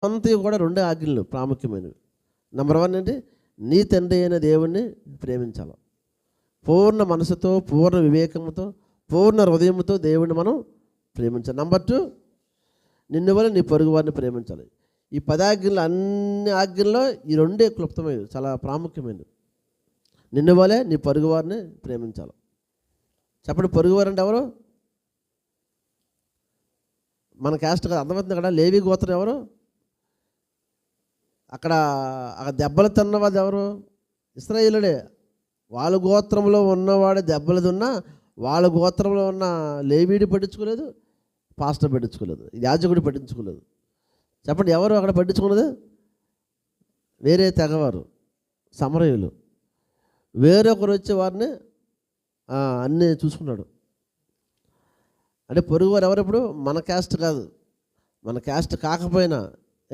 అంతా కూడా రెండే ఆజ్ఞలు ప్రాముఖ్యమైనవి. నెంబర్ 1 ఏంటి? నీ తండ్రి అయిన దేవుణ్ణి ప్రేమించాలి. పూర్ణ మనసుతో, పూర్ణ వివేకంతో, పూర్ణ హృదయంతో దేవుణ్ణి మనం ప్రేమించాలి. నెంబర్ 2, నిన్ను వల్ల నీ పొరుగు వారిని ప్రేమించాలి. ఈ 10 ఆజ్ఞలు, అన్ని ఆజ్ఞల్లో ఈ రెండే క్లుప్తమైనవి, చాలా ప్రాముఖ్యమైనవి. నిన్ను వల్లే నీ పొరుగు వారిని ప్రేమించాలి. చెప్పండి, పొరుగువారు అంటే ఎవరు? మన క్యాస్ట్ కదా, అర్థమవుతుంది కదా. లేవి గోత్రం ఎవరు? అక్కడ దెబ్బలు తిన్నవాడు ఎవరు? ఇశ్రాయేలుడే. వాళ్ళ గోత్రంలో ఉన్నవాడు దెబ్బలు తిన్నా వాళ్ళ గోత్రంలో ఉన్న లేవీడి పట్టించుకోలేదు, పాస్టర్ పట్టించుకోలేదు, యాజకుడు పట్టించుకోలేదు. చెప్పండి, ఎవరు అక్కడ పట్టించుకున్నది? వేరే తెగవారు, సమరయులు. వేరొకరు వచ్చి వారిని అన్నీ చూసుకున్నాడు. అంటే పొరుగువారు ఎవరు? ఇప్పుడు మన క్యాస్ట్ కాదు, మన క్యాస్ట్ కాకపోయినా